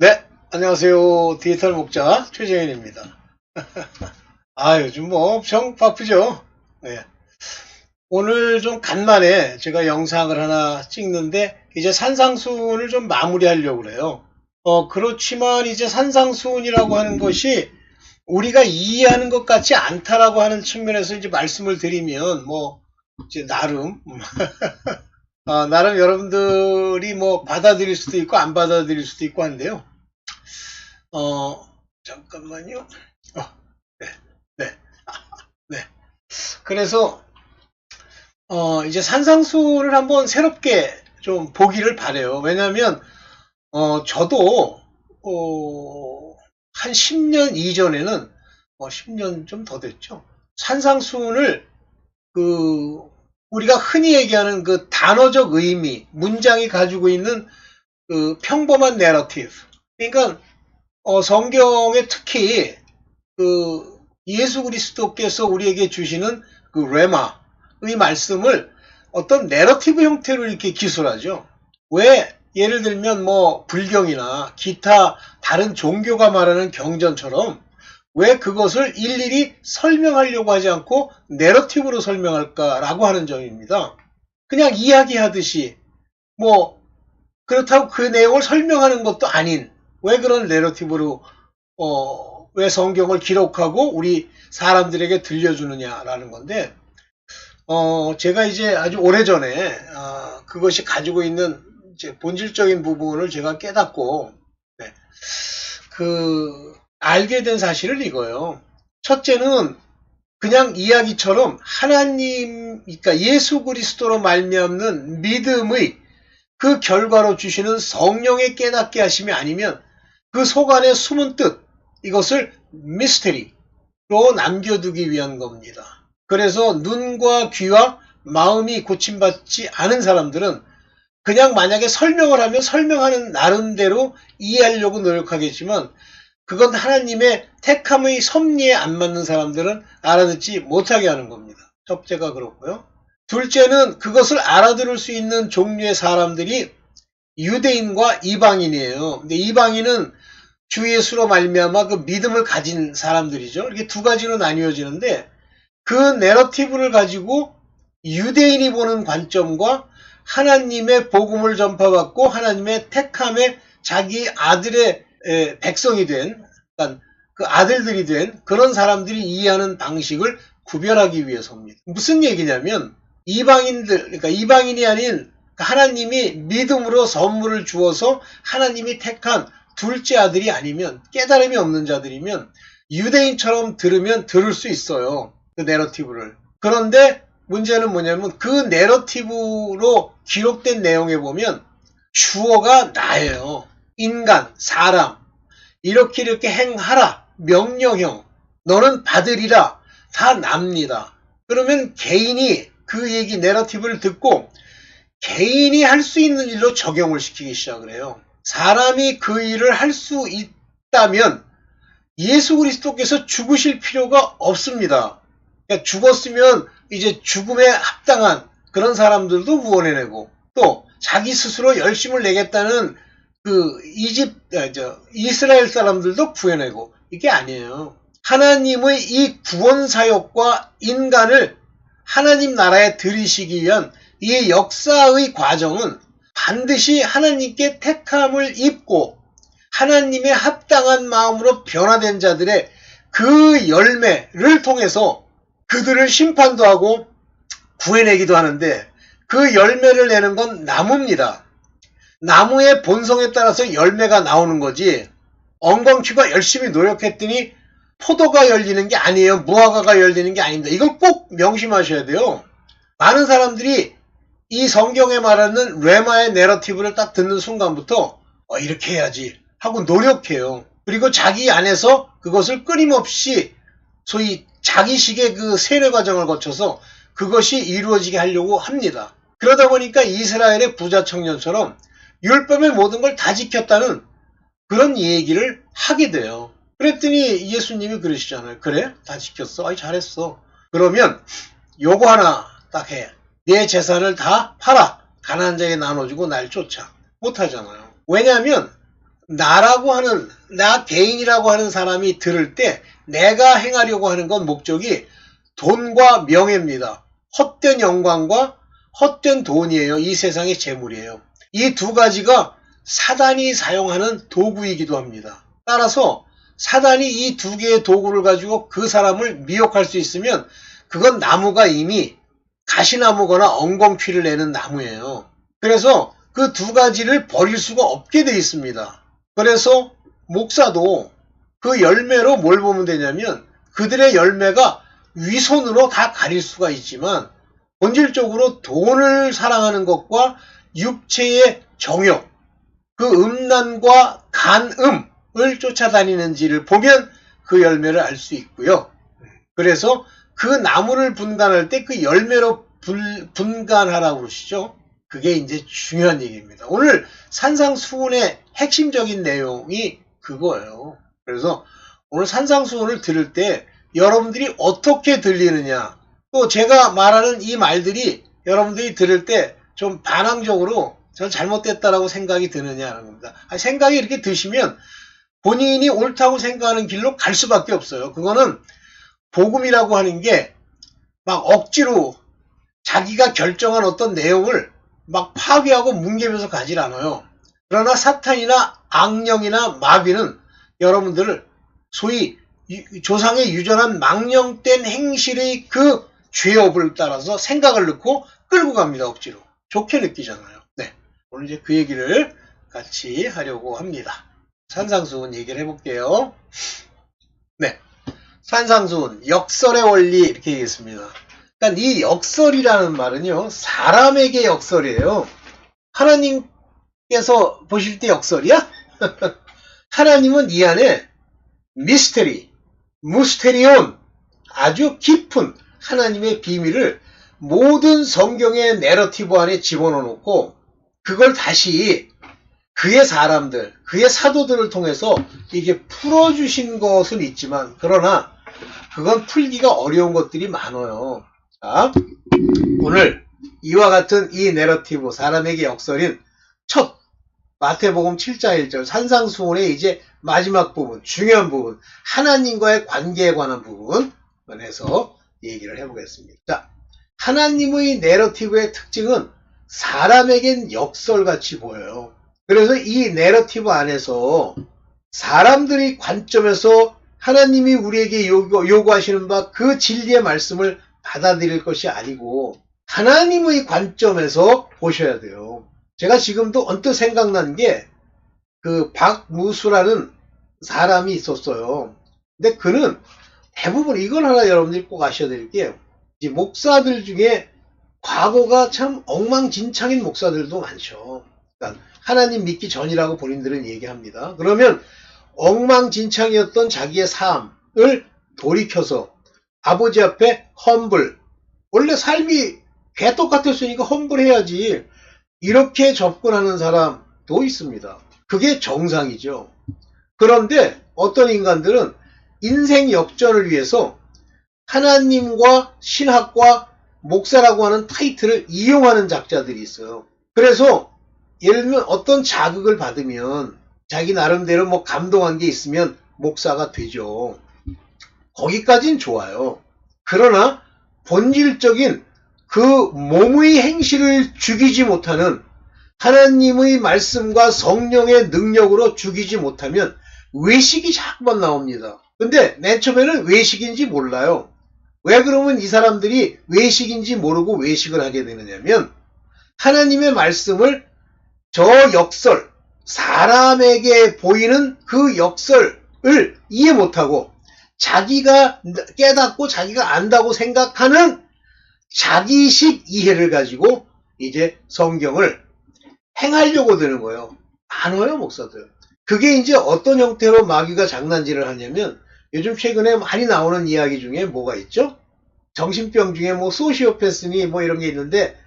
네, 안녕하세요. 디지털 목자 최재현입니다. 요즘 뭐 엄청 바쁘죠? 네. 오늘 좀 간만에 제가 영상을 하나 찍는데 이제 산상수훈을 좀 마무리하려고 그래요. 그렇지만 이제 산상수훈이라고 하는 것이 우리가 이해하는 것 같지 않다라고 하는 측면에서 이제 말씀을 드리면 뭐 이제 나름 나름 여러분들이 뭐 받아들일 수도 있고 안 받아들일 수도 있고 한데요. 잠깐만요. 어, 네, 네, 네. 그래서, 이제 산상수를 한번 새롭게 좀 보기를 바래요. 왜냐면, 저도, 한 10년 이전에는, 10년 좀 더 됐죠. 산상수훈을, 그, 우리가 흔히 얘기하는 그 단어적 의미, 문장이 가지고 있는 그 평범한 내러티브. 그러니까, 성경에 특히 그 예수 그리스도께서 우리에게 주시는 그 레마의 말씀을 어떤 내러티브 형태로 이렇게 기술하죠. 왜 예를 들면 뭐 불경이나 기타 다른 종교가 말하는 경전처럼 왜 그것을 일일이 설명하려고 하지 않고 내러티브로 설명할까라고 하는 점입니다. 그냥 이야기하듯이 뭐 그렇다고 그 내용을 설명하는 것도 아닌 왜 그런 내러티브로 왜 성경을 기록하고 우리 사람들에게 들려주느냐라는 건데, 제가 이제 아주 오래전에, 그것이 가지고 있는 이제 본질적인 부분을 제가 깨닫고, 네, 알게 된 사실은 이거예요. 첫째는 그냥 이야기처럼 하나님, 그러니까 예수 그리스도로 말미암는 믿음의 그 결과로 주시는 성령의 깨닫게 하심이 아니면 그 속 안에 숨은 뜻, 이것을 미스테리로 남겨두기 위한 겁니다. 그래서 눈과 귀와 마음이 고침받지 않은 사람들은 그냥 만약에 설명을 하면 설명하는 나름대로 이해하려고 노력하겠지만 그건 하나님의 택함의 섭리에 안 맞는 사람들은 알아듣지 못하게 하는 겁니다. 첫째가 그렇고요. 둘째는 그것을 알아들을 수 있는 종류의 사람들이 유대인과 이방인이에요. 근데 이방인은 주 예수로 말미암아 그 믿음을 가진 사람들이죠. 이렇게 두 가지로 나뉘어지는데 그 내러티브를 가지고 유대인이 보는 관점과 하나님의 복음을 전파받고 하나님의 택함에 자기 아들의 백성이 된, 그러니까 그 아들들이 된 그런 사람들이 이해하는 방식을 구별하기 위해서입니다. 무슨 얘기냐면 이방인들, 그러니까 이방인이 아닌 하나님이 믿음으로 선물을 주어서 하나님이 택한 둘째 아들이 아니면 깨달음이 없는 자들이면 유대인처럼 들으면 들을 수 있어요. 그 내러티브를. 그런데 문제는 뭐냐면 그 내러티브로 기록된 내용에 보면 주어가 나예요. 인간, 사람. 이렇게 행하라. 명령형. 너는 받으리라. 다 납니다. 그러면 개인이 그 얘기 내러티브를 듣고 개인이 할 수 있는 일로 적용을 시키기 시작을 해요. 사람이 그 일을 할 수 있다면 예수 그리스도께서 죽으실 필요가 없습니다. 그러니까 죽었으면 이제 죽음에 합당한 그런 사람들도 구원해내고 또 자기 스스로 열심을 내겠다는 이스라엘 사람들도 구해내고 이게 아니에요. 하나님의 이 구원 사역과 인간을 하나님 나라에 들이시기 위한 이 역사의 과정은 반드시 하나님께 택함을 입고 하나님의 합당한 마음으로 변화된 자들의 그 열매를 통해서 그들을 심판도 하고 구해내기도 하는데 그 열매를 내는 건 나무입니다. 나무의 본성에 따라서 열매가 나오는 거지 엉겅퀴가 열심히 노력했더니 포도가 열리는 게 아니에요. 무화과가 열리는 게 아닙니다. 이걸 꼭 명심하셔야 돼요. 많은 사람들이 이 성경에 말하는 레마의 내러티브를 딱 듣는 순간부터 이렇게 해야지 하고 노력해요. 그리고 자기 안에서 그것을 끊임없이 소위 자기식의 그 세뇌 과정을 거쳐서 그것이 이루어지게 하려고 합니다. 그러다 보니까 이스라엘의 부자 청년처럼 율법의 모든 걸 다 지켰다는 그런 얘기를 하게 돼요. 그랬더니 예수님이 그러시잖아요. 그래? 다 지켰어? 아이 잘했어. 그러면 요거 하나 딱 해. 내 재산을 다 팔아. 가난한 자에게 나눠주고 날 쫓아. 못하잖아요. 왜냐하면 나 개인이라고 하는 사람이 들을 때 내가 행하려고 하는 건 목적이 돈과 명예입니다. 헛된 영광과 헛된 돈이에요. 이 세상의 재물이에요. 이 두 가지가 사단이 사용하는 도구이기도 합니다. 따라서 사단이 이 두 개의 도구를 가지고 그 사람을 미혹할 수 있으면 그건 나무가 이미 가시나무거나 엉겅퀴를 내는 나무예요. 그래서 그 두 가지를 버릴 수가 없게 돼 있습니다. 그래서 목사도 그 열매로 뭘 보면 되냐면 그들의 열매가 위선으로 다 가릴 수가 있지만 본질적으로 돈을 사랑하는 것과 육체의 정욕, 그 음란과 간음을 쫓아다니는지를 보면 그 열매를 알 수 있고요. 그래서 그 나무를 분간할 때 그 열매로 분간하라고 그러시죠. 그게 이제 중요한 얘기입니다. 오늘 산상수훈의 핵심적인 내용이 그거예요. 그래서 오늘 산상수훈을 들을 때 여러분들이 어떻게 들리느냐, 또 제가 말하는 이 말들이 여러분들이 들을 때 좀 반항적으로 저는 잘못됐다라고 생각이 드느냐는 겁니다. 생각이 이렇게 드시면 본인이 옳다고 생각하는 길로 갈 수밖에 없어요. 그거는 복음이라고 하는 게 막 억지로 자기가 결정한 어떤 내용을 막 파괴하고 뭉개면서 가질 않아요. 그러나 사탄이나 악령이나 마귀는 여러분들을 소위 조상의 유전한 망령된 행실의 그 죄업을 따라서 생각을 넣고 끌고 갑니다. 억지로. 좋게 느끼잖아요. 네, 오늘 이제 그 얘기를 같이 하려고 합니다. 산상수훈 얘기를 해볼게요. 네, 산상수훈 역설의 원리 이렇게 얘기했습니다. 그러니까 이 역설이라는 말은요, 사람에게 역설이에요. 하나님께서 보실 때 역설이야? 하나님은 이 안에 미스테리, 무스테리온, 아주 깊은 하나님의 비밀을 모든 성경의 내러티브 안에 집어넣어 놓고 그걸 다시 그의 사람들, 그의 사도들을 통해서 이게 풀어주신 것은 있지만 그러나 그건 풀기가 어려운 것들이 많아요. 자, 오늘 이와 같은 이 내러티브, 사람에게 역설인 첫 마태복음 7장 1절 산상수훈의 이제 마지막 부분, 중요한 부분, 하나님과의 관계에 관한 부분에서 얘기를 해보겠습니다. 자, 하나님의 내러티브의 특징은 사람에겐 역설같이 보여요. 그래서 이 내러티브 안에서 사람들의 관점에서 하나님이 우리에게 요구하시는 바 그 진리의 말씀을 받아들일 것이 아니고 하나님의 관점에서 보셔야 돼요. 제가 지금도 언뜻 생각난 게 그 박무수라는 사람이 있었어요. 근데 그는 대부분 이걸 하나 여러분들이 꼭 아셔야 될 게 목사들 중에 과거가 참 엉망진창인 목사들도 많죠. 그러니까 하나님 믿기 전이라고 본인들은 얘기합니다. 그러면 엉망진창이었던 자기의 삶을 돌이켜서 아버지 앞에 험블, 원래 삶이 개떡같았으니까 험블해야지, 이렇게 접근하는 사람도 있습니다. 그게 정상이죠. 그런데 어떤 인간들은 인생 역전을 위해서 하나님과 신학과 목사라고 하는 타이틀을 이용하는 작자들이 있어요. 그래서 예를 들면 어떤 자극을 받으면 자기 나름대로 뭐 감동한 게 있으면 목사가 되죠. 거기까진 좋아요. 그러나 본질적인 그 몸의 행실을 죽이지 못하는 하나님의 말씀과 성령의 능력으로 죽이지 못하면 외식이 자꾸만 나옵니다. 근데 맨 처음에는 외식인지 몰라요. 왜 그러면 이 사람들이 외식인지 모르고 외식을 하게 되느냐면 하나님의 말씀을 저 역설, 사람에게 보이는 그 역설을 이해 못하고 자기가 깨닫고 자기가 안다고 생각하는 자기식 이해를 가지고 이제 성경을 행하려고 드는 거예요. 안 와요, 목사들. 그게 이제 어떤 형태로 마귀가 장난질을 하냐면 요즘 최근에 많이 나오는 이야기 중에 뭐가 있죠? 정신병 중에 뭐 소시오패스니 뭐 이런 게 있는데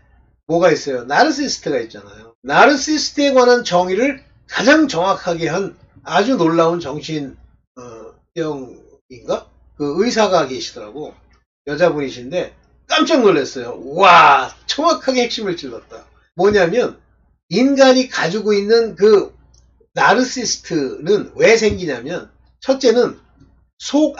뭐가 있어요? 나르시스트가 있잖아요. 나르시스트에 관한 정의를 가장 정확하게 한 아주 놀라운 정신병인가? 그 의사가 계시더라고. 여자분이신데 깜짝 놀랐어요. 와, 정확하게 핵심을 찔렀다. 뭐냐면 인간이 가지고 있는 그 나르시스트는 왜 생기냐면, 첫째는 속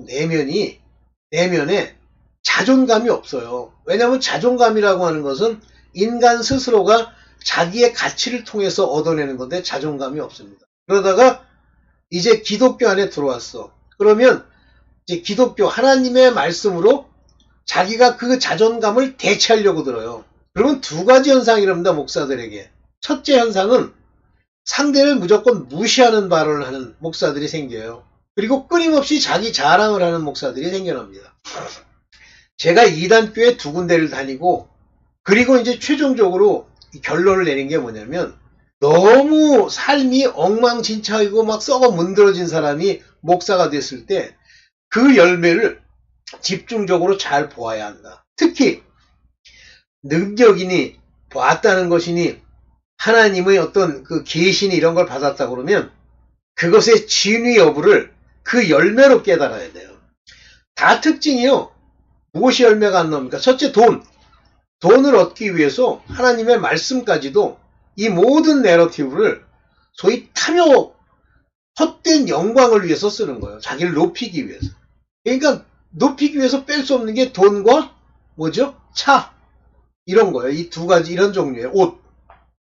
내면에 자존감이 없어요. 왜냐하면 자존감이라고 하는 것은 인간 스스로가 자기의 가치를 통해서 얻어내는 건데 자존감이 없습니다. 그러다가 이제 기독교 안에 들어왔어. 그러면 이제 기독교 하나님의 말씀으로 자기가 그 자존감을 대체하려고 들어요. 그러면 두 가지 현상이 일어납니다. 목사들에게. 첫째 현상은 상대를 무조건 무시하는 발언을 하는 목사들이 생겨요. 그리고 끊임없이 자기 자랑을 하는 목사들이 생겨납니다. 제가 이단교회 두 군데를 다니고, 그리고 이제 최종적으로 결론을 내린 게 뭐냐면, 너무 삶이 엉망진창이고 막 썩어 문드러진 사람이 목사가 됐을 때 그 열매를 집중적으로 잘 보아야 한다. 특히 능력이니 보았다는 것이니 하나님의 어떤 그 계시니 이런 걸 받았다 그러면 그것의 진위 여부를 그 열매로 깨달아야 돼요. 다 특징이요. 무엇이 열매가 안 나옵니까? 첫째, 돈을 얻기 위해서 하나님의 말씀까지도 이 모든 내러티브를 소위 탐욕, 헛된 영광을 위해서 쓰는 거예요. 자기를 높이기 위해서. 그러니까 높이기 위해서 뺄 수 없는 게 돈과 뭐죠? 차. 이런 거예요. 이 두 가지 이런 종류의 옷.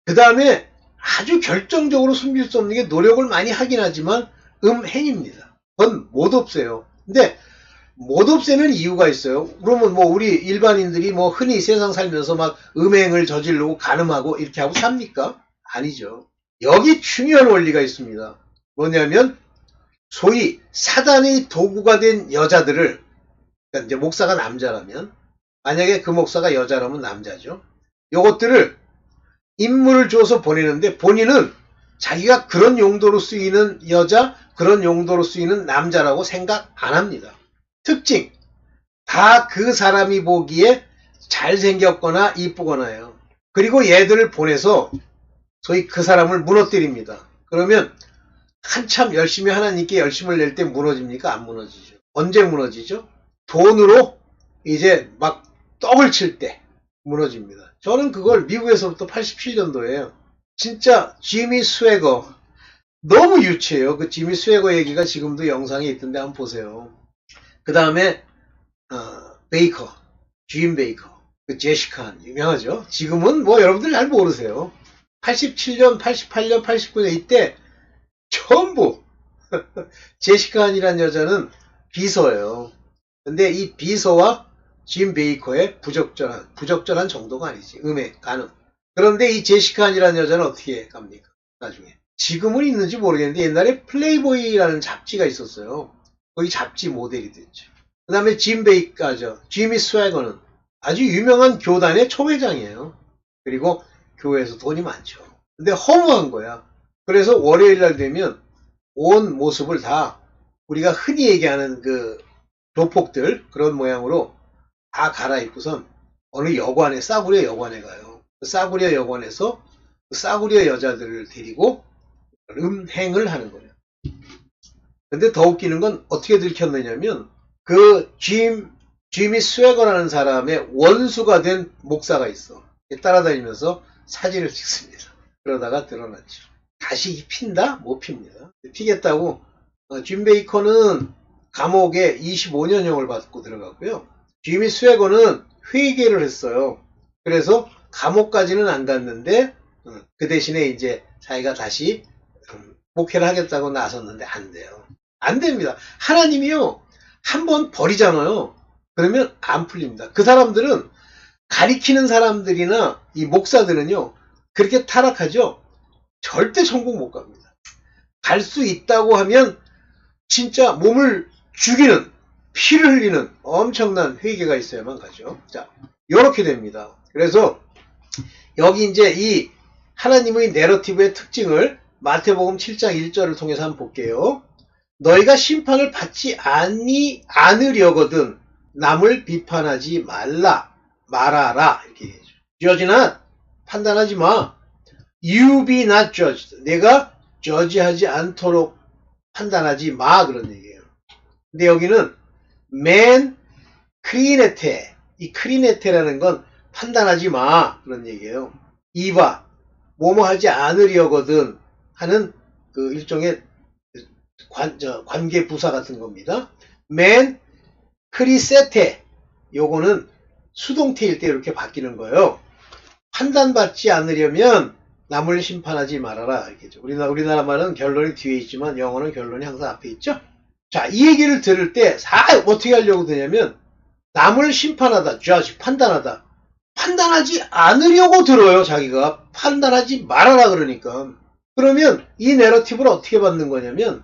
그 다음에 아주 결정적으로 숨길 수 없는 게 노력을 많이 하긴 하지만 행입니다. 그건 못 없애요. 근데 못 없애는 이유가 있어요. 그러면 뭐 우리 일반인들이 뭐 흔히 세상 살면서 막 음행을 저지르고 간음하고 이렇게 하고 삽니까? 아니죠. 여기 중요한 원리가 있습니다. 뭐냐면 소위 사단의 도구가 된 여자들을, 그러니까 이제 목사가 남자라면, 만약에 그 목사가 여자라면 남자죠. 요것들을 임무를 줘서 보내는데 본인은 자기가 그런 용도로 쓰이는 여자, 그런 용도로 쓰이는 남자라고 생각 안 합니다. 특징, 다 그 사람이 보기에 잘생겼거나 이쁘거나요. 그리고 얘들을 보내서 소위 그 사람을 무너뜨립니다. 그러면 한참 열심히 하나님께 열심을 낼 때 무너집니까? 안 무너지죠. 언제 무너지죠? 돈으로 이제 막 떡을 칠 때 무너집니다. 저는 그걸 미국에서부터 87년도에요. 진짜 지미 스웨거, 너무 유치해요. 그 지미 스웨거 얘기가 지금도 영상에 있던데 한번 보세요. 그 다음에 베이커, 짐 베이커, 그 제시카 유명하죠. 지금은 뭐 여러분들 잘 모르세요. 87년, 88년, 89년 이때 전부 제시카한이라는 여자는 비서예요. 근데 이 비서와 짐 베이커의 부적절한 정도가 아니지. 간음. 그런데 이 제시카한이라는 여자는 어떻게 갑니까? 나중에. 지금은 있는지 모르겠는데 옛날에 플레이보이라는 잡지가 있었어요. 거기 잡지 모델이 됐죠. 그 다음에 짐 베이커죠. 지미 스웨거는 아주 유명한 교단의 총회장이에요. 그리고 교회에서 돈이 많죠. 근데 허무한 거야. 그래서 월요일 날 되면 온 모습을 다 우리가 흔히 얘기하는 그 조폭들 그런 모양으로 다 갈아입고선 어느 여관에, 싸구려 여관에 가요. 그 싸구려 여관에서 그 싸구려 여자들을 데리고 음행을 하는 거예요. 근데 더 웃기는 건 어떻게 들켰느냐면 그 지미 스웨거라는 사람의 원수가 된 목사가 있어. 따라다니면서 사진을 찍습니다. 그러다가 드러났죠. 다시 핀다? 못 핍니다. 피겠다고 짐 베이커는 감옥에 25년형을 받고 들어갔고요. 지미 스웨거는 회개를 했어요. 그래서 감옥까지는 안 갔는데 그 대신에 이제 자기가 다시 목회를 하겠다고 나섰는데 안 돼요. 안 됩니다. 하나님이요. 한번 버리잖아요. 그러면 안 풀립니다. 그 사람들은 가리키는 사람들이나 이 목사들은요. 그렇게 타락하죠. 절대 천국 못 갑니다. 갈 수 있다고 하면 진짜 몸을 죽이는, 피를 흘리는 엄청난 회개가 있어야만 가죠. 자, 요렇게 됩니다. 그래서 여기 이제 이 하나님의 내러티브의 특징을 마태복음 7장 1절을 통해서 한번 볼게요. 너희가 심판을 받지 않으려거든 남을 비판하지 말아라 이렇게 얘기해줘. judge나 판단하지 마. You be not judged. 내가 저지하지 않도록 판단하지 마 그런 얘기예요. 근데 여기는 man 크리네테, 이 크리네테라는 건 판단하지 마 그런 얘기예요. 이봐 뭐뭐 하지 않으려거든 하는 그 일종의 관계 부사 같은 겁니다. 맨 크리세테 요거는 수동태일 때 이렇게 바뀌는 거예요. 판단받지 않으려면 남을 심판하지 말아라. 이렇게죠. 우리나라 말은 결론이 뒤에 있지만 영어는 결론이 항상 앞에 있죠. 자, 이 얘기를 들을 때 어떻게 하려고 드냐면 남을 심판하다, judge, 판단하다. 판단하지 않으려고 들어요. 자기가 판단하지 말아라 그러니까. 그러면 이 내러티브를 어떻게 받는 거냐면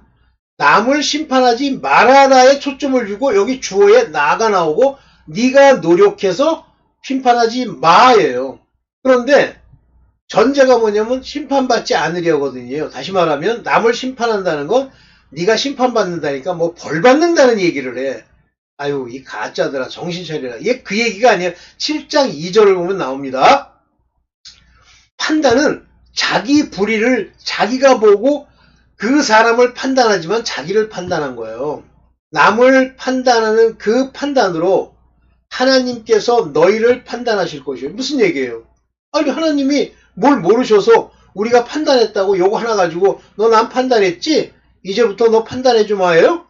남을 심판하지 말아라에 초점을 주고 여기 주어에 나가 나오고 네가 노력해서 심판하지 마예요. 그런데 전제가 뭐냐면 심판받지 않으려거든요. 다시 말하면 남을 심판한다는 건 네가 심판받는다니까 뭐 벌 받는다는 얘기를 해. 아유 이 가짜들아 정신 차리라. 얘 그 얘기가 아니야. 7장 2절을 보면 나옵니다. 판단은 자기 불의를 자기가 보고 그 사람을 판단하지만 자기를 판단한 거예요. 남을 판단하는 그 판단으로 하나님께서 너희를 판단하실 것이에요. 무슨 얘기예요? 아니 하나님이 뭘 모르셔서 우리가 판단했다고 요거 하나 가지고 너 난 판단했지? 이제부터 너 판단해 주마예요?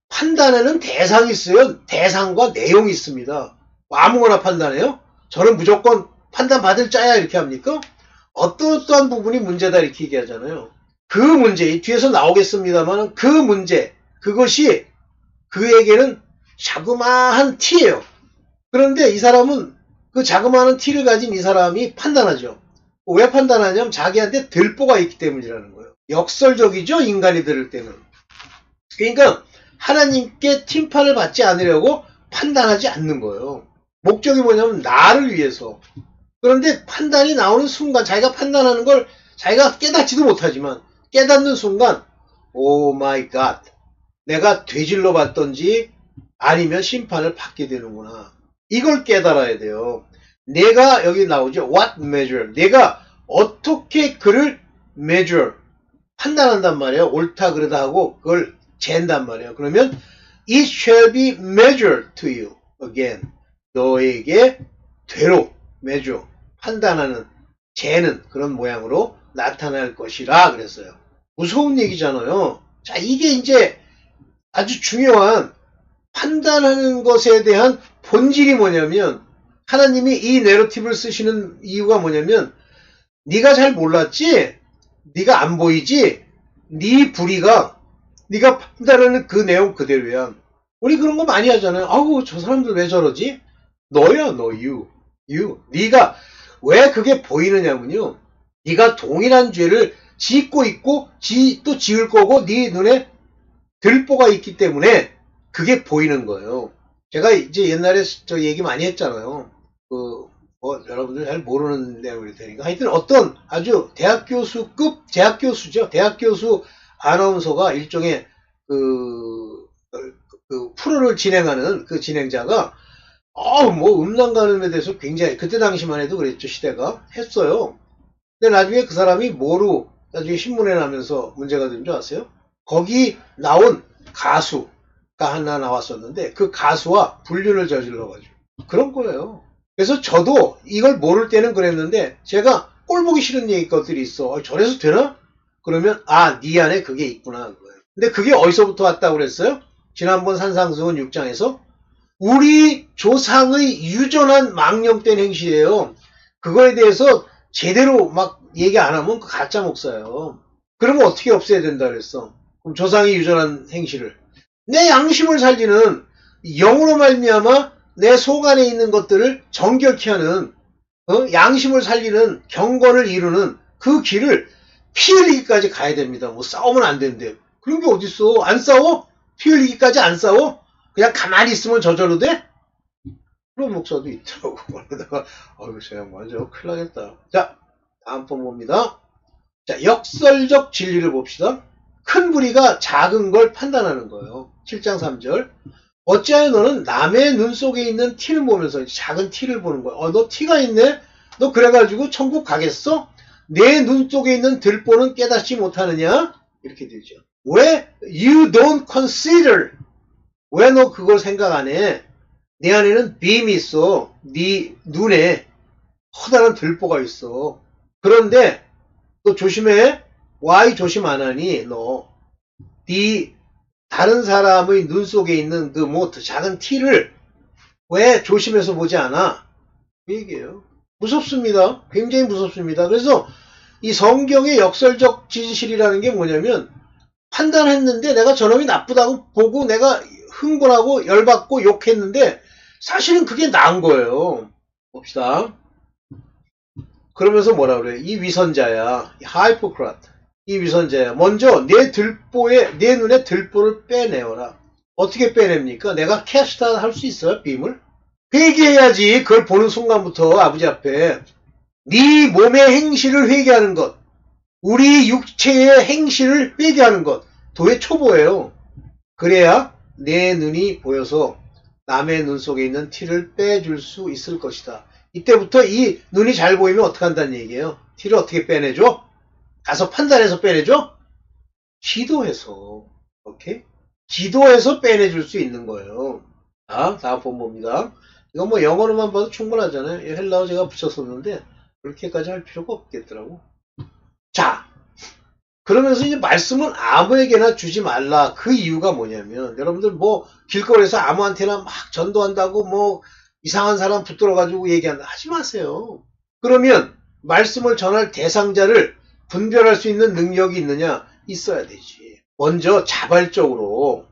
판단에는 대상이 있어요. 대상과 내용이 있습니다. 아무거나 판단해요? 저는 무조건 판단받을 자야 이렇게 합니까? 어떠한 부분이 문제다 이렇게 얘기하잖아요. 그 문제, 뒤에서 나오겠습니다만 그 문제, 그것이 그에게는 자그마한 티예요. 그런데 이 사람은 그 자그마한 티를 가진 이 사람이 판단하죠. 왜 판단하냐면 자기한테 들보가 있기 때문이라는 거예요. 역설적이죠, 인간이 들을 때는. 그러니까 하나님께 팀판을 받지 않으려고 판단하지 않는 거예요. 목적이 뭐냐면 나를 위해서. 그런데 판단이 나오는 순간 자기가 판단하는 걸 자기가 깨닫지도 못하지만 깨닫는 순간 오 마이 갓 내가 되질러 봤던지 아니면 심판을 받게 되는구나. 이걸 깨달아야 돼요. 내가 여기 나오죠. What measure. 내가 어떻게 그를 measure. 판단한단 말이에요. 옳다 그르다 하고 그걸 잰단 말이에요. 그러면 it shall be measured to you again. 너에게 되로 measure. 판단하는 재는 그런 모양으로 나타날 것이라 그랬어요. 무서운 얘기잖아요. 자, 이게 이제 아주 중요한 판단하는 것에 대한 본질이 뭐냐면 하나님이 이 내러티브를 쓰시는 이유가 뭐냐면 네가 잘 몰랐지? 네가 안 보이지? 네 불의가 네가 판단하는 그 내용 그대로야. 우리 그런 거 많이 하잖아요. 아우 저 사람들 왜 저러지? 너야 너 you. 네가 왜 그게 보이느냐면요. 네가 동일한 죄를 짓고 있고 또 지을 거고 네 눈에 들보가 있기 때문에 그게 보이는 거예요. 제가 이제 옛날에 저 얘기 많이 했잖아요. 여러분들 잘 모르는 내용일 테니까. 하여튼 어떤 아주 대학 교수죠. 대학 교수 아나운서가 일종의 그 프로를 진행하는 그 진행자가 뭐 음란 간음에 대해서 굉장히 그때 당시만 해도 그랬죠. 시대가 했어요. 근데 나중에 그 사람이 뭐로 나중에 신문에 나면서 문제가 된 줄 아세요? 거기 나온 가수가 하나 나왔었는데 그 가수와 불륜을 저질러가지고 그런 거예요. 그래서 저도 이걸 모를 때는 그랬는데 제가 꼴 보기 싫은 얘기 것들이 있어. 저래서 되나? 그러면 네 안에 그게 있구나. 근데 그게 어디서부터 왔다고 그랬어요? 지난번 산상수훈 6장에서 우리 조상의 유전한 망령된 행실이에요. 그거에 대해서 제대로 막 얘기 안 하면 그 가짜 목사예요. 그러면 어떻게 없애야 된다 그랬어? 그럼 조상이 유전한 행실을 내 양심을 살리는 영으로 말미암아 내 속 안에 있는 것들을 정결케 하는 양심을 살리는 경건을 이루는 그 길을 피 흘리기까지 가야 됩니다. 뭐 싸우면 안 된대. 그런 게 어딨어? 안 싸워? 피 흘리기까지 안 싸워? 그냥 가만히 있으면 저절로 돼? 그런 목사도 있더라고. 그러다가 저 양반 저 큰일 나겠다. 자, 다음 번 봅니다. 자, 역설적 진리를 봅시다. 큰 부리가 작은 걸 판단하는 거예요. 7장 3절. 어찌하여 너는 남의 눈 속에 있는 티를 보면서 작은 티를 보는 거야. 너 티가 있네? 너 그래가지고 천국 가겠어? 내 눈 속에 있는 들보는 깨닫지 못하느냐? 이렇게 되죠. 왜? You don't consider. 왜 너 그걸 생각 안 해? 내 안에는 빔이 있어. 네 눈에 커다란 들보가 있어. 그런데 또 조심해. why 조심 안 하니? 네 다른 사람의 눈 속에 있는 그 뭐 작은 티를 왜 조심해서 보지 않아? 그 얘기예요. 무섭습니다. 굉장히 무섭습니다. 그래서 이 성경의 역설적 진실이라는 게 뭐냐면 판단했는데 내가 저놈이 나쁘다고 보고 내가 흥분하고 열받고 욕했는데 사실은 그게 나은 거예요. 봅시다. 그러면서 뭐라 그래요? 이 위선자야. 하이포크라트. 이 위선자야. 먼저 내 눈에 들보를 빼내어라. 어떻게 빼냅니까? 내가 캐스트 할 수 있어요? 빔을? 회개해야지. 그걸 보는 순간부터 아버지 앞에 네 몸의 행실을 회개하는 것, 우리 육체의 행실을 회개하는 것, 도의 초보예요. 그래야 내 눈이 보여서 남의 눈 속에 있는 티를 빼줄 수 있을 것이다. 이때부터 이 눈이 잘 보이면 어떻게 한다는 얘기예요? 티를 어떻게 빼내줘? 가서 판단해서 빼내줘? 기도해서. 오케이? 기도해서 빼내줄 수 있는 거예요. 자, 다음 본봅니다. 이건 뭐 영어로만 봐도 충분하잖아요. 헬라어 제가 붙였었는데 그렇게까지 할 필요가 없겠더라고. 자, 그러면서 이제 말씀은 아무에게나 주지 말라. 그 이유가 뭐냐면 여러분들 뭐 길거리에서 아무한테나 막 전도한다고 뭐 이상한 사람 붙들어가지고 얘기한다. 하지 마세요. 그러면 말씀을 전할 대상자를 분별할 수 있는 능력이 있느냐? 있어야 되지. 먼저 자발적으로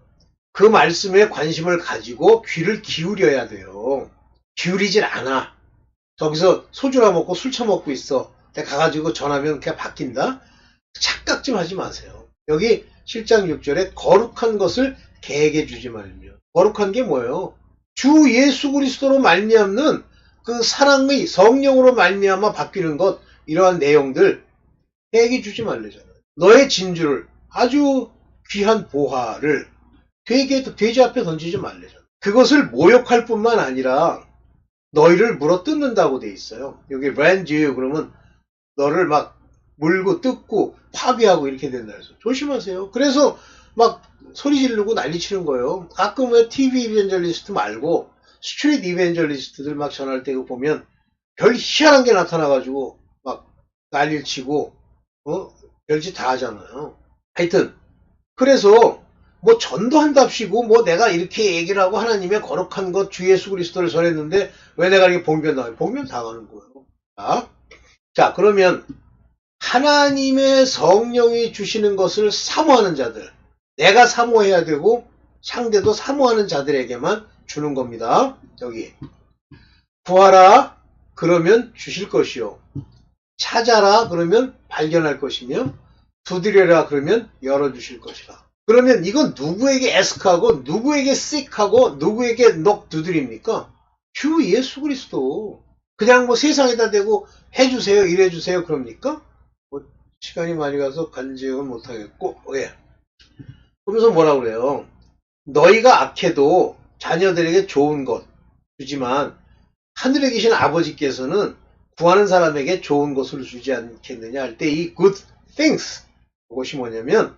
그 말씀에 관심을 가지고 귀를 기울여야 돼요. 기울이질 않아. 저기서 소주나 먹고 술 처먹고 있어. 내가 가가지고 전하면 그냥 바뀐다? 착각 좀 하지 마세요. 여기 7장 6절에 거룩한 것을 개에게 주지 말며. 거룩한 게 뭐예요? 주 예수 그리스도로 말미암는 그 사랑의 성령으로 말미암아 바뀌는 것, 이러한 내용들 개에게 주지 말래잖아요. 너의 진주를, 아주 귀한 보화를 돼지 앞에 던지지 말래잖아요. 그것을 모욕할 뿐만 아니라 너희를 물어 뜯는다고 돼 있어요. 여기 렌즈 그러면 너를 막 물고 뜯고 파괴하고 이렇게 된다 해서 조심하세요. 그래서 막 소리 지르고 난리 치는 거예요. 가끔 왜 TV 이벤젤리스트 말고 스트리트 이벤젤리스트들 막 전할 때 보면 별 희한한 게 나타나가지고 막 난리를 치고 별짓 다 하잖아요. 하여튼 그래서 뭐 전도한답시고 뭐 내가 이렇게 얘기를 하고 하나님의 거룩한 것 주 예수 그리스도를 전했는데 왜 내가 이렇게 봉변 당해? 봉변 당하는 거예요. 자 그러면 하나님의 성령이 주시는 것을 사모하는 자들, 내가 사모해야 되고 상대도 사모하는 자들에게만 주는 겁니다. 여기 구하라 그러면 주실 것이요, 찾아라 그러면 발견할 것이며, 두드려라 그러면 열어주실 것이라. 그러면 이건 누구에게 에스크하고 누구에게 씩하고 누구에게 넉 두드립니까? 주 예수 그리스도. 그냥 뭐 세상에다 대고 해주세요 이래주세요 그럽니까? 뭐 시간이 많이 가서 간증은 못하겠고, 예. 그러면서 뭐라 그래요? 너희가 악해도 자녀들에게 좋은 것 주지만 하늘에 계신 아버지께서는 구하는 사람에게 좋은 것을 주지 않겠느냐 할 때 이 good things, 그것이 뭐냐면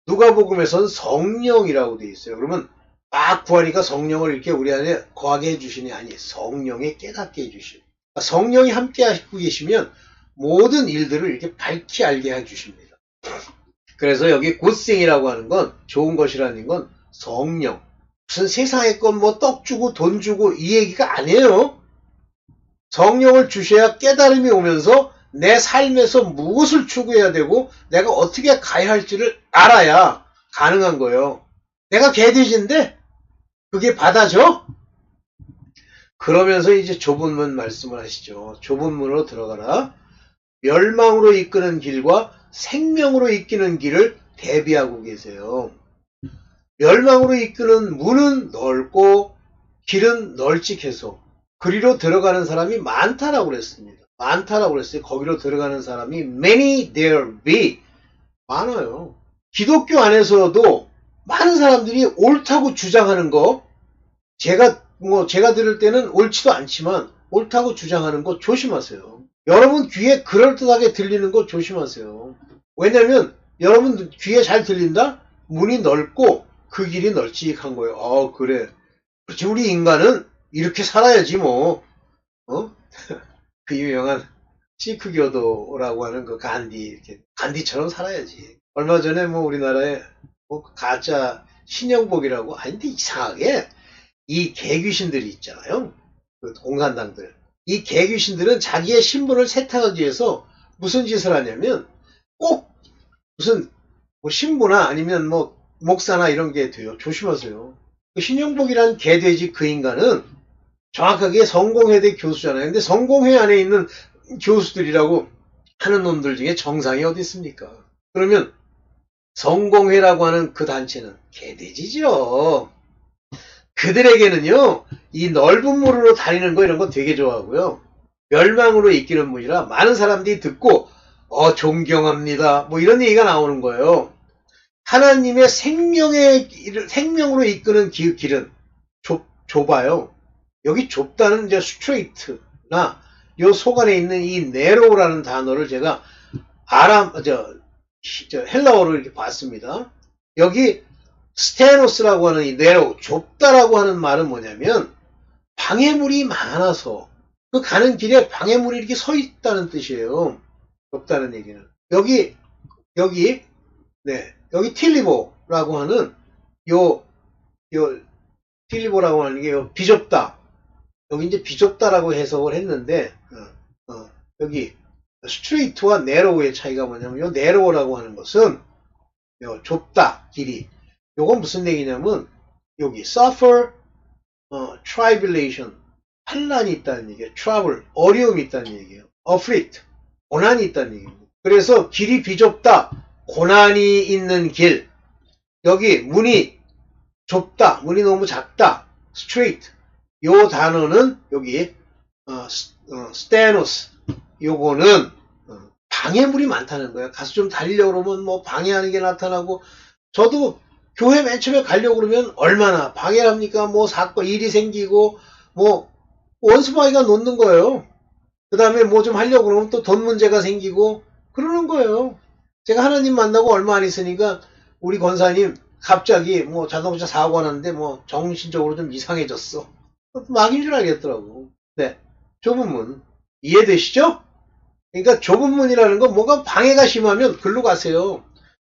누가복음에서는 성령이라고 되어 있어요. 그러면 막 구하니까 성령을 이렇게 우리 안에 거하게 해주시니, 아니 성령에 깨닫게 해주시니, 성령이 함께 하고 계시면 모든 일들을 이렇게 밝히 알게 해주십니다. 그래서 여기 굿싱이라고 하는 건, 좋은 것이라는 건 성령, 무슨 세상의 건 뭐 떡 주고 돈 주고 이 얘기가 아니에요. 성령을 주셔야 깨달음이 오면서 내 삶에서 무엇을 추구해야 되고 내가 어떻게 가야 할지를 알아야 가능한 거예요. 내가 개돼지인데 그게 받아져? 그러면서 이제 좁은 문 말씀을 하시죠. 좁은 문으로 들어가라. 멸망으로 이끄는 길과 생명으로 이끄는 길을 대비하고 계세요. 멸망으로 이끄는 문은 넓고 길은 널찍해서 그리로 들어가는 사람이 많다라고 그랬습니다. 많다라고 그랬어요. 거기로 들어가는 사람이 many there be, 많아요. 기독교 안에서도 많은 사람들이 옳다고 주장하는 거, 제가 들을 때는 옳지도 않지만 옳다고 주장하는 거 조심하세요. 여러분 귀에 그럴듯하게 들리는 거 조심하세요. 왜냐면 여러분 귀에 잘 들린다? 문이 넓고 그 길이 널찍한 거예요. 그래. 그렇지, 우리 인간은 이렇게 살아야지 뭐. 그 유명한 시크교도라고 하는 그 간디, 이렇게 간디처럼 살아야지. 얼마 전에 뭐 우리나라에 뭐 가짜 신영복이라고, 아니 근데 이상하게 이 개귀신들이 있잖아요. 그 공산당들. 이 개귀신들은 자기의 신분을 세탁하기 위해서 무슨 짓을 하냐면 꼭 무슨 뭐 신부나 아니면 뭐 목사나 이런 게 돼요. 조심하세요. 그 신영복이란 개돼지 그 인간은 정확하게 성공회대 교수잖아요. 근데 성공회 안에 있는 교수들이라고 하는 놈들 중에 정상이 어디 있습니까? 그러면 성공회라고 하는 그 단체는 개돼지죠. 그들에게는요, 이 넓은 물으로 다니는 거 이런 거 되게 좋아하고요. 멸망으로 이끄는 분이라 많은 사람들이 듣고 존경합니다. 뭐 이런 얘기가 나오는 거예요. 하나님의 생명으로 이끄는 길은 좁아요. 여기 좁다는 이제 스트레이트나 요 속 안에 있는 이 네로라는 단어를 제가 헬라어로 이렇게 봤습니다. 여기 스테노스라고 하는 이 네로, 좁다라고 하는 말은 뭐냐면 방해물이 많아서 그 가는 길에 방해물이 이렇게 서 있다는 뜻이에요. 좁다는 얘기는. 여기 틸리보라고 하는 요 틸리보라고 하는 게 비좁다. 여기 이제 비좁다라고 해석을 했는데 여기 스트레이트와 네로우의 차이가 뭐냐면 요 네로우라고 하는 것은 요 좁다 길이. 요건 무슨 얘기냐면 여기 suffer tribulation 환란이 있다는 얘기예요. trouble 어려움이 있다는 얘기예요. afflict 고난이 있다는 얘기입니다. 그래서 길이 비좁다 고난이 있는 길. 여기 문이 좁다 문이 너무 작다 straight. 요 단어는 여기 스테노스 요거는 방해물이 많다는 거예요. 가서 좀 달리려고 그러면 뭐 방해하는 게 나타나고, 저도 교회 맨 처음에 가려고 그러면 얼마나 방해를 합니까? 뭐 사건 일이 생기고 뭐 원수마귀가 놓는 거예요. 그 다음에 뭐 좀 하려고 그러면 또 돈 문제가 생기고 그러는 거예요. 제가 하나님 만나고 얼마 안 있으니까 우리 권사님 갑자기 뭐 자동차 사고가 났는데 뭐 정신적으로 좀 이상해졌어. 마귀인 줄 알겠더라고. 네, 좁은 문 이해되시죠? 그러니까 좁은 문이라는 건 뭔가 방해가 심하면 글로 가세요.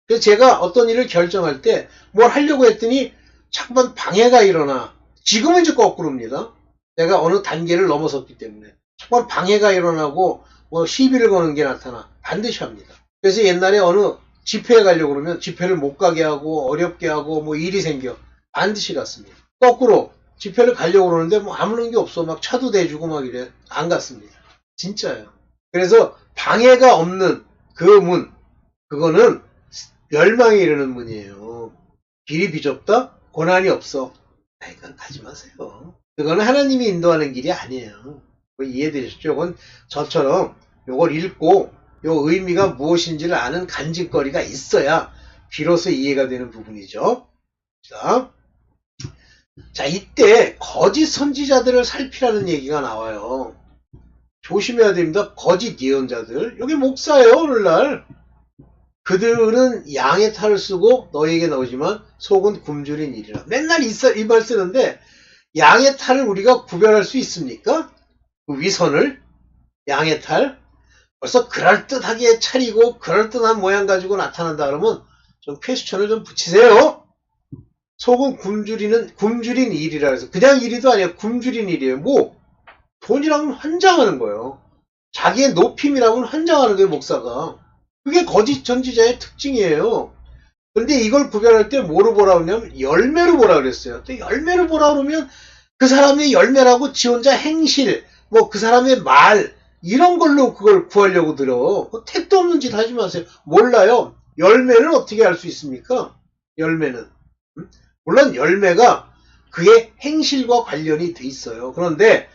그래서 제가 어떤 일을 결정할 때 뭘 하려고 했더니 자꾸만 방해가 일어나. 지금은 이제 거꾸로입니다. 내가 어느 단계를 넘어섰기 때문에 자꾸만 방해가 일어나고 뭐 시비를 거는 게 나타나. 반드시 합니다. 그래서 옛날에 어느 집회에 가려고 그러면 집회를 못 가게 하고 어렵게 하고 뭐 일이 생겨. 반드시 갔습니다. 거꾸로 집회를 가려고 그러는데 뭐 아무런 게 없어. 막 차도 대주고 막 이래. 안 갔습니다. 진짜예요. 그래서 방해가 없는 그 문, 그거는 멸망에 이르는 문이에요. 길이 비좁다? 고난이 없어. 그러니까 가지 마세요. 그거는 하나님이 인도하는 길이 아니에요. 이해되셨죠? 이건 저처럼 이걸 읽고 요 의미가 무엇인지를 아는 간직거리가 있어야 비로소 이해가 되는 부분이죠. 자, 이때 거짓 선지자들을 살피라는 얘기가 나와요. 조심해야 됩니다. 거짓 예언자들. 여기 목사예요, 오늘날. 그들은 양의 탈을 쓰고 너에게 나오지만 속은 굶주린 일이라. 맨날 이 말 쓰는데 양의 탈을 우리가 구별할 수 있습니까? 그 위선을? 양의 탈? 벌써 그럴듯하게 차리고 그럴듯한 모양 가지고 나타난다 그러면 좀 퀘스천을 좀 붙이세요. 속은 굶주린 일이라 해서 그냥 일이도 아니야. 굶주린 일이에요. 뭐 돈이라면 환장하는 거예요. 자기의 높임이라면 환장하는 거예요, 목사가. 그게 거짓 선지자의 특징이에요. 그런데 이걸 구별할 때 뭐로 보라 그러냐면 열매로 보라 그랬어요. 또 열매로 보라 그러면 그 사람의 열매라고 지 혼자 행실, 뭐 그 사람의 말 이런 걸로 그걸 구하려고 들어. 택도 없는 짓 하지 마세요. 몰라요. 열매는 어떻게 알 수 있습니까? 열매는. 물론 열매가 그의 행실과 관련이 돼 있어요. 그런데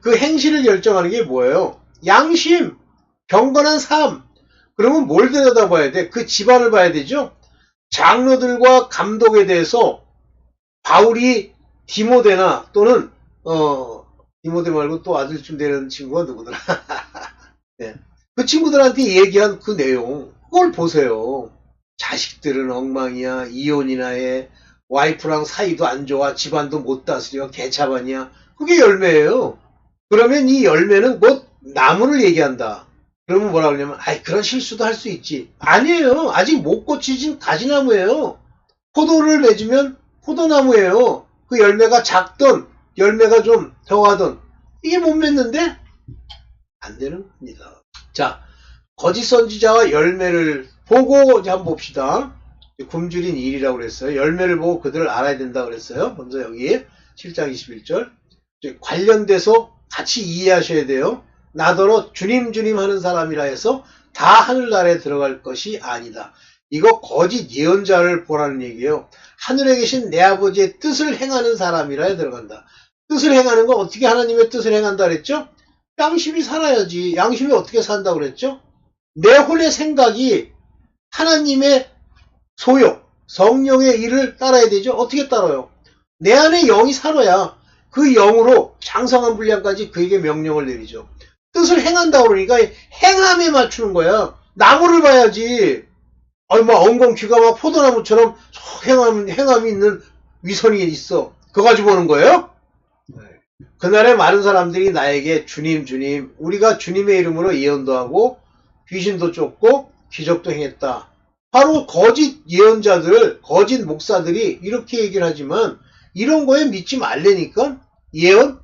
그 행실을 결정하는 게 뭐예요? 양심, 경건한 삶. 그러면 뭘 들여다봐야 돼? 그 집안을 봐야 되죠? 장로들과 감독에 대해서 바울이 디모데나 또는 디모데 말고 또 아들쯤 되는 친구가 누구더라? 네. 그 친구들한테 얘기한 그 내용 그걸 보세요. 자식들은 엉망이야. 이혼이나 해. 와이프랑 사이도 안 좋아. 집안도 못 다스려. 개차반이야. 그게 열매예요. 그러면 이 열매는 곧 나무를 얘기한다. 그러면 뭐라 그러냐면, 아이, 그런 실수도 할 수 있지. 아니에요. 아직 못 고치진 가지나무예요. 포도를 맺으면 포도나무예요. 그 열매가 작던, 열매가 좀 적하던, 이게 못 맺는데? 안 되는 겁니다. 자, 거짓 선지자와 열매를 보고 이제 한번 봅시다. 굶주린 일이라고 그랬어요. 열매를 보고 그들을 알아야 된다고 그랬어요. 먼저 여기 7장 21절. 관련돼서 같이 이해하셔야 돼요. 나더러 주님 주님 하는 사람이라 해서 다 하늘나라에 들어갈 것이 아니다. 이거 거짓 예언자를 보라는 얘기예요. 하늘에 계신 내 아버지의 뜻을 행하는 사람이라에 들어간다. 뜻을 행하는 건 어떻게 하나님의 뜻을 행한다 그랬죠? 양심이 살아야지. 양심이 어떻게 산다고 그랬죠? 내 혼의 생각이 하나님의 소욕, 성령의 일을 따라야 되죠. 어떻게 따라요? 내 안에 영이 살아야 그 영으로 장성한 분량까지 그에게 명령을 내리죠. 뜻을 행한다고 그러니까 행함에 맞추는 거야. 나무를 봐야지. 막 엉겅퀴가 막 포도나무처럼 행함이 있는 위선이 있어. 그거 가지고 보는 거예요? 그날에 많은 사람들이 나에게 주님 주님 우리가 주님의 이름으로 예언도 하고 귀신도 쫓고 기적도 행했다. 바로 거짓 예언자들, 거짓 목사들이 이렇게 얘기를 하지만 이런 거에 믿지 말라니까. 예언?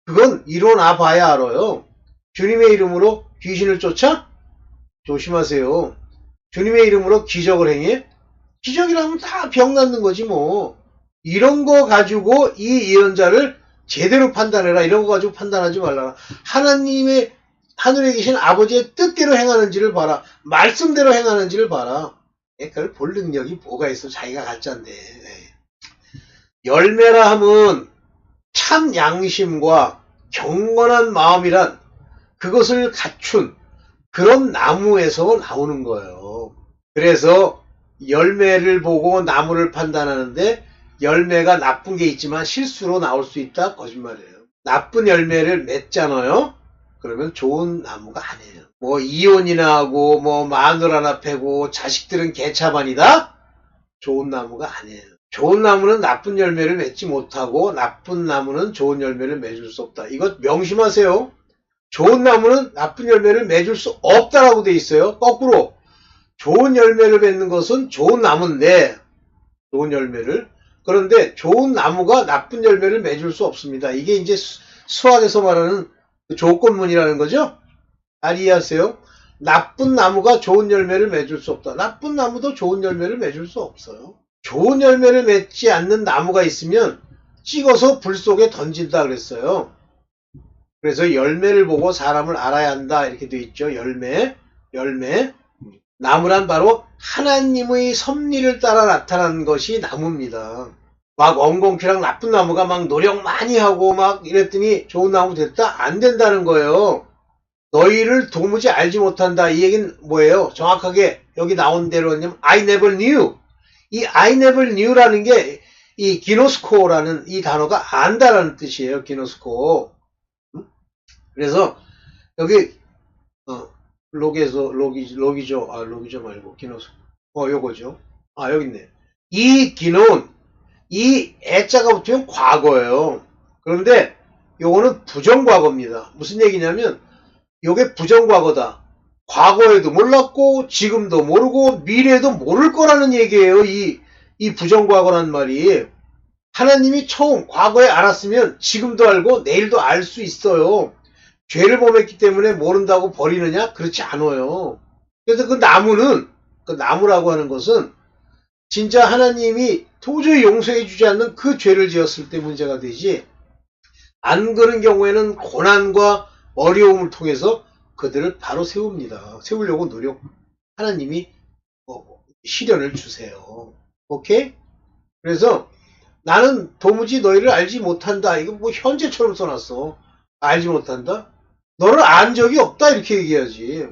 그건 이론아 봐야 알아요. 주님의 이름으로 귀신을 쫓아? 조심하세요. 주님의 이름으로 기적을 행해? 기적이라면 다 병 낫는 거지 뭐. 이런 거 가지고 이 예언자를 제대로 판단해라. 이런 거 가지고 판단하지 말라. 하나님의 하늘에 계신 아버지의 뜻대로 행하는지를 봐라. 말씀대로 행하는지를 봐라. 그걸 볼 능력이 뭐가 있어. 자기가 가짜인데. 열매라 함은 참 양심과 경건한 마음이란 그것을 갖춘 그런 나무에서 나오는 거예요. 그래서 열매를 보고 나무를 판단하는데 열매가 나쁜 게 있지만 실수로 나올 수 있다? 거짓말이에요. 나쁜 열매를 맺잖아요? 그러면 좋은 나무가 아니에요. 뭐 이혼이나 하고 뭐 마늘 하나 패고 자식들은 개차반이다? 좋은 나무가 아니에요. 좋은 나무는 나쁜 열매를 맺지 못하고 나쁜 나무는 좋은 열매를 맺을 수 없다. 이것 명심하세요. 좋은 나무는 나쁜 열매를 맺을 수 없다라고 돼 있어요. 거꾸로 좋은 열매를 맺는 것은 좋은 나무인데 좋은 열매를 그런데 좋은 나무가 나쁜 열매를 맺을 수 없습니다. 이게 이제 수학에서 말하는 조건문이라는 거죠. 잘 이해하세요? 나쁜 나무가 좋은 열매를 맺을 수 없다. 나쁜 나무도 좋은 열매를 맺을 수 없어요. 좋은 열매를 맺지 않는 나무가 있으면 찍어서 불 속에 던진다 그랬어요. 그래서 열매를 보고 사람을 알아야 한다 이렇게 돼 있죠. 열매. 나무란 바로 하나님의 섭리를 따라 나타나는 것이 나무입니다. 막 엉겅퀴랑 나쁜 나무가 막 노력 많이 하고 막 이랬더니 좋은 나무 됐다? 안 된다는 거예요. 너희를 도무지 알지 못한다. 이 얘기는 뭐예요? 정확하게 여기 나온 대로는 I never knew. 이 I never knew라는 게 이 기노스코라는 이 단어가 안다라는 뜻이에요. 기노스코. 그래서 여기 로기죠 말고 기노스코. 요거죠. 여기 있네. 이 기노는 이 애자가 붙으면 과거예요. 그런데 요거는 부정과거입니다. 무슨 얘기냐면 요게 부정과거다. 과거에도 몰랐고 지금도 모르고 미래에도 모를 거라는 얘기예요. 이 부정과거란 말이. 하나님이 처음 과거에 알았으면 지금도 알고 내일도 알 수 있어요. 죄를 범했기 때문에 모른다고 버리느냐? 그렇지 않아요. 그래서 그 나무라고 하는 것은 진짜 하나님이 도저히 용서해 주지 않는 그 죄를 지었을 때 문제가 되지, 안 그런 경우에는 고난과 어려움을 통해서 그들을 바로 세웁니다. 세우려고 하나님이 시련을 주세요. 오케이? 그래서 나는 도무지 너희를 알지 못한다. 이거 뭐 현재처럼 써놨어. 알지 못한다? 너를 안 적이 없다 이렇게 얘기해야지.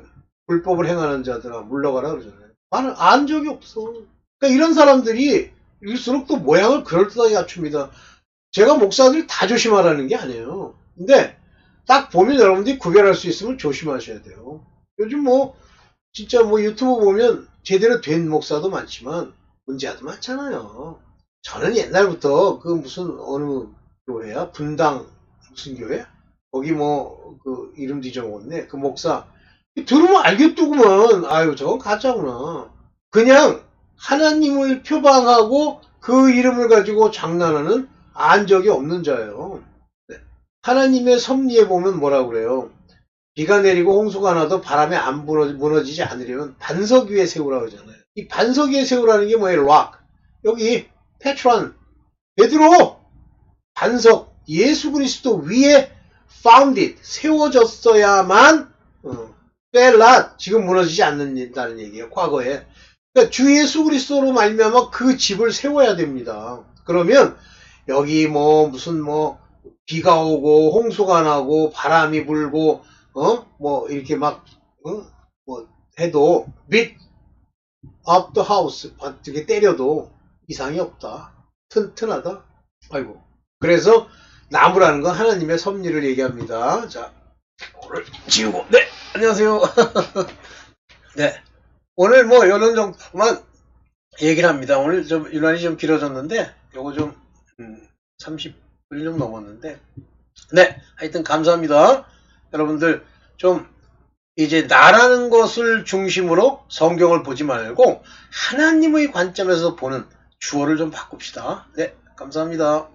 불법을 행하는 자들아 물러가라 그러잖아요. 나는 안 적이 없어. 그러니까 이런 사람들이 일수록 또 모양을 그럴듯하게 갖춥니다. 제가 목사들 다 조심하라는 게 아니에요. 근데 딱 보면 여러분들이 구별할 수 있으면 조심하셔야 돼요. 요즘 진짜 유튜브 보면 제대로 된 목사도 많지만 문제도 많잖아요. 저는 옛날부터 그 무슨 어느 교회야? 분당 무슨 교회? 거기 그 이름도 잊어먹었네. 그 목사 들으면 알겠더구먼. 아유, 저건 가짜구나. 그냥 하나님을 표방하고 그 이름을 가지고 장난하는 안적이 없는 자예요. 네. 하나님의 섭리에 보면 뭐라고 그래요? 비가 내리고 홍수가 나도 바람에 안 무너지지 않으려면 반석 위에 세우라고 그러잖아요. 이 반석 위에 세우라는 게 뭐예요? 락. 여기 페트론, 베드로, 반석, 예수 그리스도 위에 founded, 세워졌어야만 뺄라 지금 무너지지 않는다는 얘기예요. 과거에. 그러니까 주 예수 그리스도로 말미암아 그 집을 세워야 됩니다. 그러면 여기 뭐 무슨 뭐 비가 오고 홍수가 나고 바람이 불고 뭐 이렇게 막 뭐 해도 beat up the house 이렇게 때려도 이상이 없다. 튼튼하다. 아이고. 그래서 나무라는 건 하나님의 섭리를 얘기합니다. 자, 오늘 지우고 네 안녕하세요. 네 오늘 뭐 이런 정도만 얘기를 합니다. 오늘 좀 유난히 좀 길어졌는데 요거 좀 30분 좀 넘었는데 네 하여튼 감사합니다. 여러분들 좀 이제 나라는 것을 중심으로 성경을 보지 말고 하나님의 관점에서 보는 주어를 좀 바꿉시다. 네 감사합니다.